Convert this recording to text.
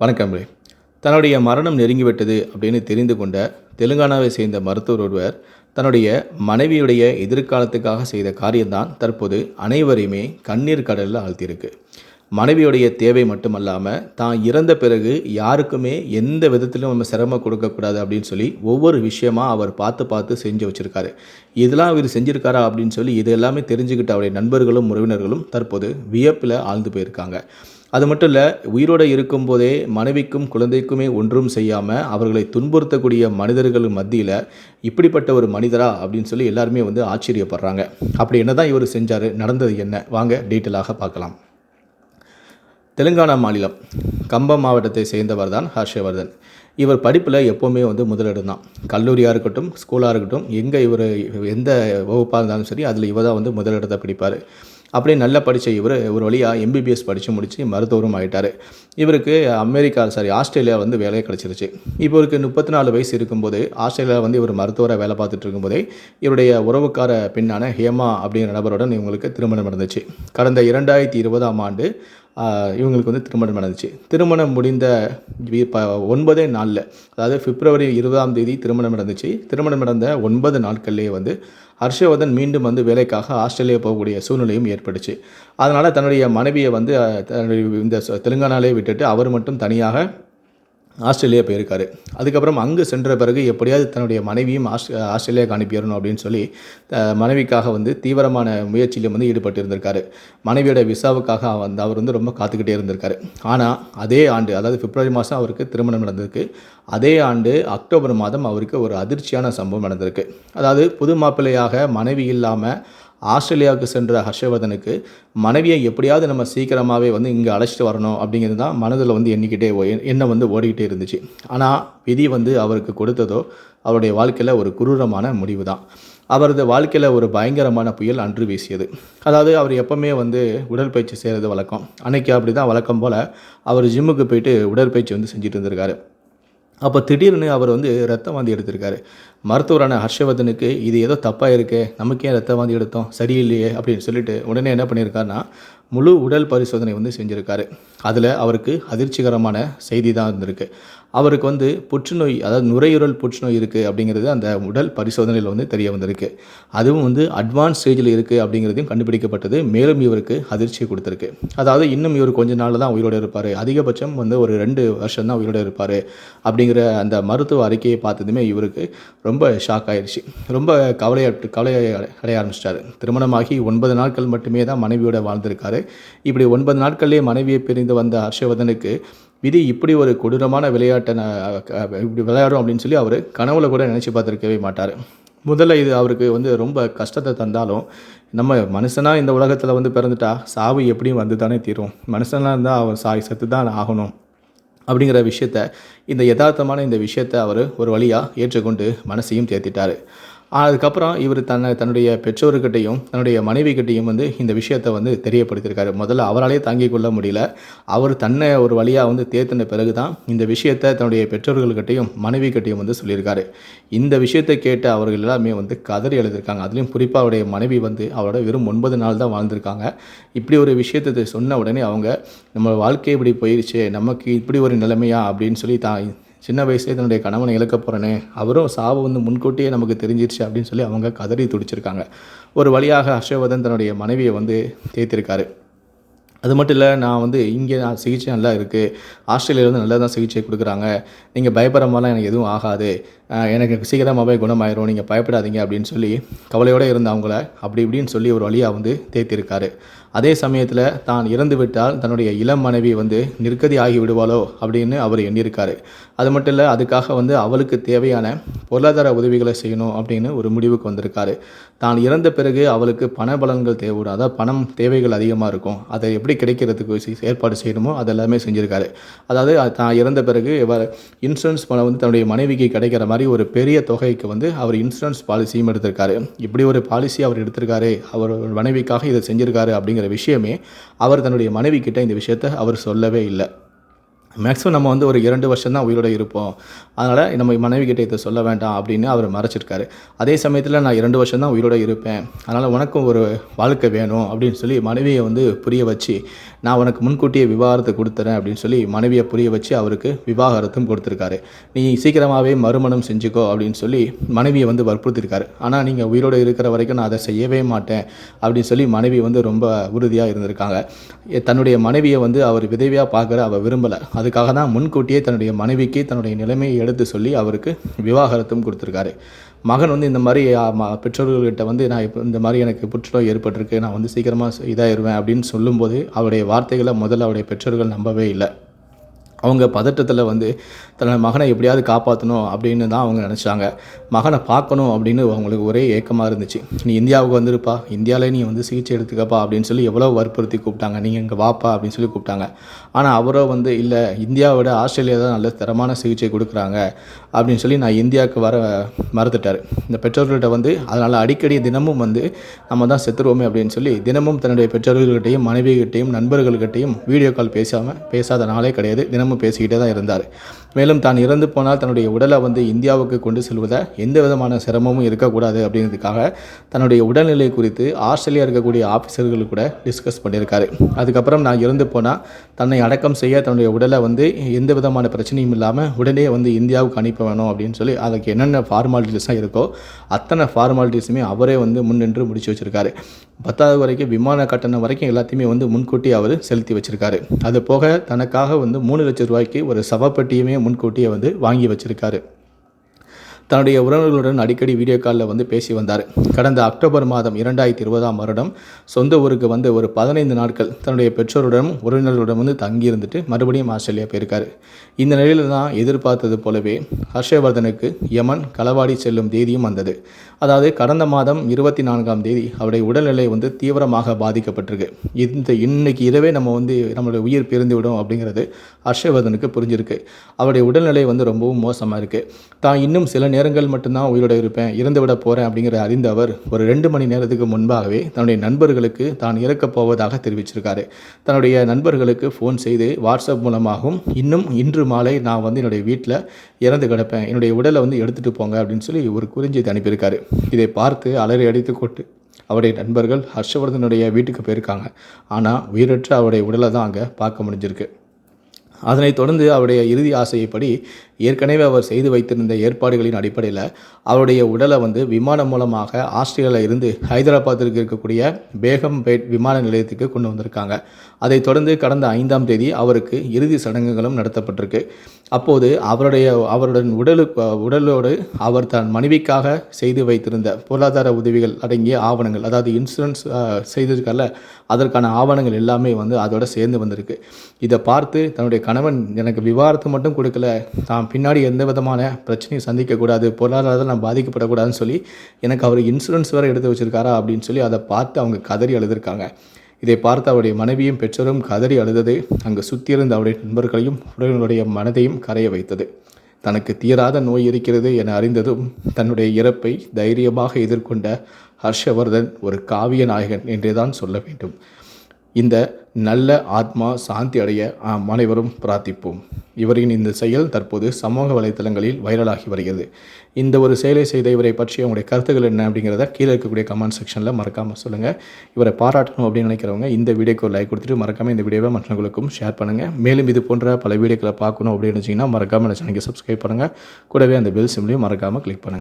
வணக்கம்களே. தன்னுடைய மரணம் நெருங்கிவிட்டது அப்படின்னு தெரிந்து கொண்ட தெலுங்கானாவை சேர்ந்த மருத்துவர் ஒருவர் தன்னுடைய மனைவியுடைய எதிர்காலத்துக்காக செய்த காரியம்தான் தற்போது அனைவரையுமே கண்ணீர் கடலில் ஆழ்த்தியிருக்கு. மனைவியுடைய தேவை மட்டுமல்லாமல் தான் இறந்த பிறகு யாருக்குமே எந்த விதத்திலும் நம்ம சிரமம் கொடுக்கக்கூடாது அப்படின்னு சொல்லி ஒவ்வொரு விஷயமா அவர் பார்த்து பார்த்து செஞ்சு வச்சுருக்காரு. இதெல்லாம் இவர் செஞ்சுருக்காரா அப்படின்னு சொல்லி இது எல்லாமே தெரிஞ்சுக்கிட்ட அவருடைய நண்பர்களும் உறவினர்களும் தற்போது வியப்பில் ஆழ்ந்து போயிருக்காங்க. அது மட்டும் இல்லை, உயிரோடு இருக்கும்போதே மனைவிக்கும் குழந்தைக்குமே ஒன்றும் செய்யாமல் அவர்களை துன்புறுத்தக்கூடிய மனிதர்கள் மத்தியில் இப்படிப்பட்ட ஒரு மனிதரா அப்படின்னு சொல்லி எல்லாருமே ஆச்சரியப்படுறாங்க. அப்படி என்ன தான் இவர் செஞ்சார், நடந்தது என்ன, வாங்க டீட்டெயிலாக பார்க்கலாம். தெலுங்கானா மாநிலம் கம்பம் மாவட்டத்தை சேர்ந்தவர் தான் ஹர்ஷவர்தன். இவர் படிப்பில் எப்போவுமே முதலிடம் தான். கல்லூரியாக இருக்கட்டும், ஸ்கூலாக இருக்கட்டும், எங்கே இவர் எந்த வகுப்பாக இருந்தாலும் சரி அதில் இவர் தான் முதலிடத்தை பிடிப்பார். அப்படியே நல்லா படித்த இவர் ஒரு வழியாக எம்பிபிஎஸ் படித்து முடித்து மருத்துவரும் ஆகிட்டார். இவருக்கு ஆஸ்திரேலியா வேலையை கிடச்சிருச்சு. இப்போ இவருக்கு 34 வயசு இருக்கும்போது ஆஸ்திரேலியா இவர் மருத்துவராக வேலை பார்த்துட்டு இருக்கும்போதே இவருடைய உறவுக்கார பெண்ணான ஹேமா அப்படிங்கிற நபருடன் இவங்களுக்கு திருமணம் நடந்துச்சு. கடந்த 2020ஆம் ஆண்டு இவங்களுக்கு திருமணம் நடந்துச்சு. திருமணம் முடிந்த 9 நாளில், அதாவது பிப்ரவரி 20ஆம் தேதி திருமணம் நடந்துச்சு. திருமணம் நடந்த 9 நாட்கள்லேயே ஹர்ஷவர்தன் மீண்டும் வேலைக்காக ஆஸ்திரேலியா போகக்கூடிய சூழ்நிலையும் ஏற்பட்டுச்சு. அதனால் தன்னுடைய மனைவியை இந்த தெலுங்கானாலே விட்டுட்டு அவர் மட்டும் தனியாக ஆஸ்திரேலியா போயிருக்காரு. அதுக்கப்புறம் அங்கு சென்ற பிறகு எப்படியாவது தன்னுடைய மனைவியும் ஆஸ்திரேலியாவுக்கு அனுப்பிடணும் அப்படின்னு சொல்லி மனைவிக்காக தீவிரமான முயற்சியிலும் ஈடுபட்டு இருந்திருக்காரு. மனைவியோட விசாவுக்காக அவர் ரொம்ப காத்துக்கிட்டே இருந்திருக்காரு. ஆனால் அதே ஆண்டு, அதாவது பிப்ரவரி மாதம் அவருக்கு திருமணம் நடந்திருக்கு. அதே ஆண்டு அக்டோபர் மாதம் அவருக்கு ஒரு அதிர்ச்சியான சம்பவம் நடந்திருக்கு. அதாவது புது மாப்பிள்ளையாக மனைவி இல்லாமல் ஆஸ்திரேலியாவுக்கு சென்ற ஹர்ஷவர்தனுக்கு மனைவியை எப்படியாவது நம்ம சீக்கிரமாகவே இங்கே அழைச்சிட்டு வரணும் அப்படிங்கிறது தான் மனதில் எண்ணம் ஓடிக்கிட்டே இருந்துச்சு. ஆனால் விதி அவருக்கு கொடுத்ததோ அவருடைய வாழ்க்கையில் ஒரு குரூரமான முடிவு தான். அவரது வாழ்க்கையில் ஒரு பயங்கரமான புயல் அன்று வீசியது. அதாவது அவர் எப்போவுமே உடற்பயிற்சி செய்கிறது வழக்கம். அன்றைக்கி அப்படி தான் வழக்கம் போல் அவர் ஜிம்முக்கு போயிட்டு உடற்பயிற்சி செஞ்சுட்டு இருந்திருக்காரு. அப்போ திடீர்னு அவர் ரத்த வாந்தி எடுத்திருக்காரு. மருத்துவரான ஹர்ஷவர்தனுக்கு இது ஏதோ தப்பாக இருக்கே, நமக்கே ரத்த வாந்தி எடுத்தோம், சரியில்லையே அப்படின்னு சொல்லிட்டு உடனே என்ன பண்ணியிருக்காருன்னா முழு உடல் பரிசோதனை செஞ்சுருக்காரு. அதில் அவருக்கு அதிர்ச்சிகரமான செய்தி தான் இருந்திருக்கு. அவருக்கு புற்றுநோய், அதாவது நுரையீரல் புற்றுநோய் இருக்குது அப்படிங்கிறது அந்த உடல் பரிசோதனையில் தெரிய வந்திருக்கு. அதுவும் அட்வான்ஸ் ஸ்டேஜில் இருக்குது அப்படிங்கிறதையும் கண்டுபிடிக்கப்பட்டது. மேலும் இவருக்கு அதிர்ச்சியை கொடுத்துருக்கு. அதாவது இன்னும் இவர் கொஞ்ச நாள் தான் உயிரோடு இருப்பார், அதிகபட்சம் ஒரு 2 வருஷம் தான் உயிரோடு இருப்பார் அப்படிங்கிற அந்த மருத்துவ அறிக்கையை பார்த்ததுமே இவருக்கு ரொம்ப ஷாக் ஆயிடுச்சு. ரொம்ப கவலையை அடைய ஆரம்பிச்சிட்டாரு. திருமணமாகி 9 நாட்கள் மட்டுமே தான் மனைவியோட வாழ்ந்திருக்காரு. இப்படி 9 நாட்கள்லேயே மனைவியை பிரிந்து வந்த ஹர்ஷவர்தனுக்கு விதி இப்படி ஒரு கொடூரமான விளையாட்டை இப்படி விளையாடும் அப்படின்னு சொல்லி அவர் கனவுல கூட நினச்சி பார்த்துருக்கவே மாட்டார். முதல்ல இது அவருக்கு ரொம்ப கஷ்டத்தை தந்தாலும், நம்ம மனுஷனாக இந்த உலகத்தில் பிறந்துட்டா சாவு எப்படியும் தானே தீரும், மனுஷனாக இருந்தால் அவன் செத்து தான் ஆகணும் அப்படிங்கிற விஷயத்த, இந்த யதார்த்தமான இந்த விஷயத்தை அவர் ஒரு வழியாக ஏற்றுக்கொண்டு மனசையும் தேர்த்திட்டார். அதுக்கப்புறம் இவர் தன்னுடைய பெற்றோர்கிட்டையும் தன்னுடைய மனைவிக்கிட்டையும் இந்த விஷயத்தை தெரியப்படுத்தியிருக்காரு. முதல்ல அவராலே தாங்கிக் கொள்ள முடியல. அவர் தன்னை ஒரு வழியாக தேர்த்தின பிறகு தான் இந்த விஷயத்தை தன்னுடைய பெற்றோர்கள்கிட்டையும் மனைவிக்கிட்டையும் சொல்லியிருக்காரு. இந்த விஷயத்தை கேட்டு அவர்கள் எல்லாமே கதறி எழுதியிருக்காங்க. அதுலேயும் குறிப்பாக அவருடைய மனைவி அவரோட வெறும் 9 நாள் தான் வாழ்ந்திருக்காங்க. இப்படி ஒரு விஷயத்தை சொன்ன உடனே அவங்க, நம்ம வாழ்க்கை இப்படி போயிடுச்சு, நமக்கு இப்படி ஒரு நிலைமையா அப்படின்னு சொல்லி சின்ன வயசுலேயே தன்னுடைய கணவனை இழக்க போகிறேனே, அவரும் சாவு முன்கூட்டியே நமக்கு தெரிஞ்சிருச்சு அப்படின்னு சொல்லி அவங்க கதறி துடிச்சிருக்காங்க. ஒரு வழியாக ஹர்ஷவர்தன் தன்னுடைய மனைவியை தேர்த்திருக்காரு. அது மட்டும் இல்லை, நான் இங்கே சிகிச்சை நல்லா இருக்குது, ஆஸ்திரேலியாவில் நல்லா தான் சிகிச்சை கொடுக்குறாங்க, நீங்கள் பயப்படுற மாதிரிலாம் எனக்கு எதுவும் ஆகாது, எனக்கு சீக்கிரமாகவே குணமாயிரும், நீங்கள் பயப்படாதீங்க அப்படின்னு சொல்லி கவலையோடு இருந்த அவங்கள அப்படி இப்படின்னு சொல்லி ஒரு வழியாக தேர்த்திருக்காரு. அதே சமயத்தில் தான் இறந்து விட்டால் தன்னுடைய இளம் மனைவி நிர்கதி ஆகி விடுவாளோ அப்படின்னு அவர் எண்ணியிருக்காரு. அது மட்டும் இல்லை, அதுக்காக அவளுக்கு தேவையான பொருளாதார உதவிகளை செய்யணும் அப்படின்னு ஒரு முடிவுக்கு வந்திருக்காரு. தான் இறந்த பிறகு அவளுக்கு பண பலன்கள் தேவைப்படும், அதாவது பணம் தேவைகள் அதிகமாக இருக்கும், அதை எப்படி கிடைக்கிறதுக்கு ஏற்பாடு செய்யணுமோ அதெல்லாமே செஞ்சுருக்காரு. அதாவது தான் இறந்த பிறகு இன்சூரன்ஸ் பணம் தன்னுடைய மனைவிக்கு கிடைக்கிற மாதிரி ஒரு பெரிய தொகைக்கு அவர் இன்சூரன்ஸ் பாலிசியும் எடுத்திருக்காரு. இப்படி ஒரு பாலிசி அவர் எடுத்திருக்காரு, அவர் மனைவிக்காக இதை செஞ்சுருக்காரு அப்படிங்கிற விஷயமே அவர் தன்னுடைய மனைவி கிட்ட இந்த விஷயத்தை அவர் சொல்லவே இல்லை. மேக்ஸிமம் நம்ம வந்து ஒரு 2 வருஷம் தான் உயிரோட இருப்போம். அதனால் நம்ம மனைவி கிட்ட இத சொல்ல வேண்டாம் அப்படின்னு அவர் மறைச்சிருக்காரு. அதே சமயத்தில நான் 2 வருஷம் தான் உயிரோட இருப்பேன். அதனால் உனக்கும் ஒரு வாழ்க்கை வேணும் அப்படின்னு சொல்லி மனைவிய வந்து புரிய வச்சு, நான் உனக்கு முன்கூட்டியே விவாகரத்து குடுத்துறேன் அப்படின்னு சொல்லி மனைவிய புரிய வச்சு அவருக்கு விவாகரத்தும் கொடுத்துருக்காரு. நீ சீக்கிரமாவே மறுமணம் செஞ்சுக்கோ அப்படின்னு சொல்லி மனைவிய வந்து வற்புறுத்தியிருக்காரு. ஆனா நீங்க உயிரோட இருக்கிற வரைக்கும் நான் அத செய்யவே மாட்டேன் அப்படின்னு சொல்லி மனைவி வந்து ரொம்ப உறுதியா இருந்திருக்காங்க. தன்னுடைய மனைவிய வந்து அவர் விதவையா பார்க்கற அவ விரும்பல. அதுக்காக தான் முன்கூட்டியே தன்னுடைய மனைவிக்கு தன்னுடைய நிலைமையை எடுத்து சொல்லி அவருக்கு விவாகரத்தும் கொடுத்துருக்காரு. மகன் வந்து இந்த மாதிரி பெற்றோர்கள்கிட்ட வந்து நான் இப்போ இந்த மாதிரி எனக்கு புற்றுநோய் ஏற்பட்டிருக்கு, நான் வந்து சீக்கிரமாக இதாயிருவேன் அப்படின்னு சொல்லும்போது அவருடைய வார்த்தைகளை முதல்ல அவருடைய பெற்றோர்கள் நம்பவே இல்லை. அவங்க பதட்டத்தில் வந்து தன்னோட மகனை எப்படியாவது காப்பாற்றணும் அப்படின்னு தான் அவங்க நினச்சாங்க. மகனை பார்க்கணும் அப்படின்னு அவங்களுக்கு ஒரே ஏக்கமாக இருந்துச்சு. நீ இந்தியாவுக்கு வந்துருப்பா, இந்தியாவிலே நீ வந்து சிகிச்சை எடுத்துக்கப்பா அப்படின்னு சொல்லி எவ்வளோ வற்புறுத்தி கூப்பிட்டாங்க. நீங்கள் இங்கே வாப்பா அப்படின்னு சொல்லி கூப்பிட்டாங்க. ஆனால் அவரோ வந்து இல்லை, இந்தியாவை விட ஆஸ்திரேலியா தான் நல்ல தரமான சிகிச்சை கொடுக்குறாங்க அப்படின்னு சொல்லி நான் இந்தியாவுக்கு வர மறுத்துட்டார். இந்த பெற்றோர்கள்ட்ட வந்து அதனால் அடிக்கடி தினமும் வந்து நம்ம தான் செத்துருவோமே அப்படின்னு சொல்லி தினமும் தன்னுடைய பெற்றோர்கள்கிட்டையும் மனைவிகிட்டையும் நண்பர்கள்கிட்டையும் வீடியோ கால் பேசாத நாளே கிடையாது. தினமும் பேசிக்கிட்டே தான் இருந்தார். மேலும் தான் இறந்து போனால் தன்னுடைய உடலை வந்து இந்தியாவுக்கு கொண்டு செல்வதை எந்த விதமான சிரமமும் இருக்கக்கூடாது அப்படிங்கிறதுக்காக தன்னுடைய உடல்நிலை குறித்து ஆஸ்திரேலியா இருக்கக்கூடிய ஆஃபீஸர்கள் கூட டிஸ்கஸ் பண்ணியிருக்காரு. அதுக்கப்புறம் நான் இறந்து போனால் தன்னை அடக்கம் செய்ய தன்னுடைய உடலை வந்து எந்த விதமான பிரச்சனையும் இல்லாமல் உடனே வந்து இந்தியாவுக்கு அனுப்ப வேணும் அப்படின்னு சொல்லி அதுக்கு என்னென்ன ஃபார்மாலிட்டிஸாக இருக்கோ அத்தனை ஃபார்மாலிட்டிஸுமே அவரே வந்து முன்னின்று முடிச்சு வச்சுருக்காரு. 10வது வரைக்கும் விமான கட்டணம் வரைக்கும் எல்லாத்தையுமே வந்து முன்கூட்டி அவர் செலுத்தி வச்சுருக்காரு. அது போக தனக்காக வந்து 3 லட்சம் ரூபாய்க்கு ஒரு சவப்பெட்டியுமே முன்கூட்டியே வந்து வாங்கி வச்சுருக்காரு. தன்னுடைய உறவினர்களுடன் அடிக்கடி வீடியோ காலில் வந்து பேசி வந்தார். கடந்த அக்டோபர் மாதம் 2020ஆம் வருடம் சொந்த ஊருக்கு வந்து ஒரு 15 நாட்கள் தன்னுடைய பெற்றோருடனும் உறவினர்களுடன் வந்து தங்கியிருந்துட்டு மறுபடியும் ஆஸ்திரேலியா போயிருக்காரு. இந்த நிலையில் தான் எதிர்பார்த்தது போலவே ஹர்ஷவர்தனுக்கு யமன் களவாடி செல்லும் தேதியும் வந்தது. அதாவது கடந்த மாதம் 24ஆம் தேதி அவருடைய உடல்நிலை வந்து தீவிரமாக பாதிக்கப்பட்டிருக்கு. இன்னைக்கு இரவே நம்மளுடைய உயிர் பிரிந்து விடும் அப்படிங்கிறது ஹர்ஷவர்தனுக்கு புரிஞ்சிருக்கு. அவருடைய உடல்நிலை வந்து ரொம்பவும் மோசமாக இருக்குது. தான் இன்னும் சில நேரங்கள் மட்டும்தான் உயிரோட இருப்பேன், இறந்து விட போகிறேன் அப்படிங்கிற அறிந்த அவர் ஒரு 2 மணி நேரத்துக்கு முன்பாகவே தன்னுடைய நண்பர்களுக்கு தான் இறக்கப் போவதாக தெரிவிச்சிருக்காரு. தன்னுடைய நண்பர்களுக்கு ஃபோன் செய்து வாட்ஸ்அப் மூலமாகவும் இன்னும் இன்று மாலை நான் வந்து என்னுடைய வீட்டில் இறந்து கிடப்பேன், என்னுடைய உடலை வந்து எடுத்துகிட்டு போங்க அப்படின்னு சொல்லி ஒரு குறுஞ்செய்தி அனுப்பியிருக்காரு. இதை பார்த்து அலறி அடித்து கொண்டு அவருடைய நண்பர்கள் ஹர்ஷவர்தனுடைய வீட்டுக்கு போயிருக்காங்க. ஆனால் உயிரற்ற அவருடைய உடலை தான் அங்கே பார்க்க முடிஞ்சிருக்கு. அதனைத் தொடர்ந்து அவருடைய இறுதி ஆசைப்படி ஏற்கனவே அவர் செய்து வைத்திருந்த ஏற்பாடுகளின் அடிப்படையில் அவருடைய உடலை வந்து விமானம் மூலமாக ஆஸ்திரேலியாவில் இருந்து ஹைதராபாத்திற்கு இருக்கக்கூடிய பேகம்பேட் விமான நிலையத்துக்கு கொண்டு வந்திருக்காங்க. அதைத் தொடர்ந்து கடந்த 5ஆம் தேதி அவருக்கு இறுதி சடங்குகளும் நடத்தப்பட்டிருக்கு. அப்போது அவருடன் உடலோடு அவர் தன் மனைவிக்காக செய்து வைத்திருந்த பொருளாதார உதவிகள் அடங்கிய ஆவணங்கள், அதாவது இன்சூரன்ஸ் செய்திருக்கல, அதற்கான ஆவணங்கள் எல்லாமே வந்து அதோட சேர்ந்து வந்திருக்கு. இதை பார்த்து தன்னுடைய கணவன் எனக்கு விவாகரத்து மட்டும் கொடுக்கல, தான் பின்னாடி எந்த விதமான பிரச்சனையும் சந்திக்கக்கூடாது, பொருளாதாரத்தில் நான் பாதிக்கப்படக்கூடாதுன்னு சொல்லி எனக்கு அவர் இன்சூரன்ஸ் வேறு எடுத்து வச்சுருக்காரா அப்படின்னு சொல்லி அதை பார்த்து அவங்க கதறி அழுதுருக்காங்க. இதை பார்த்து அவருடைய மனைவியும் பெற்றோரும் கதறி அழுதது அங்கு சுற்றியிருந்த அவருடைய நண்பர்களையும் உடலுடைய மனதையும் கரைய வைத்தது. தனக்கு தீராத நோய் இருக்கிறது என அறிந்ததும் தன்னுடைய இறப்பை தைரியமாக எதிர்கொண்ட ஹர்ஷவர்தன் ஒரு காவிய நாயகன் என்றே தான் சொல்ல வேண்டும். இந்த நல்ல ஆத்மா சாந்தி அடைய அனைவரும் பிரார்த்திப்போம். இவரின் இந்த செயல் தற்போது சமூக வலைத்தளங்களில் வைரலாகி வருகிறது. இந்த ஒரு செயலை செய்த இவரை பற்றி உங்களுடைய கருத்துக்கள் என்ன அப்படிங்கிறத கீழே இருக்கக்கூடிய கமெண்ட் செக்ஷனில் மறக்காமல் சொல்லுங்கள். இவரை பாராட்டணும் அப்படின்னு நினைக்கிறவங்க இந்த வீடியோக்கு ஒரு லைக் கொடுத்துட்டு மறக்காமல் இந்த வீடியோவை மற்றவங்களுக்கும் ஷேர் பண்ணுங்கள். மேலும் இது போன்ற பல வீடியோக்களை பார்க்கணும் அப்படின்னு நினச்சிங்கன்னா மறக்காமல் சேனலுக்கு சப்ஸ்கிரைப் பண்ணுங்கள். கூடவே அந்த பெல் சிம்லையும் மறக்காமல் கிளிக் பண்ணுங்கள்.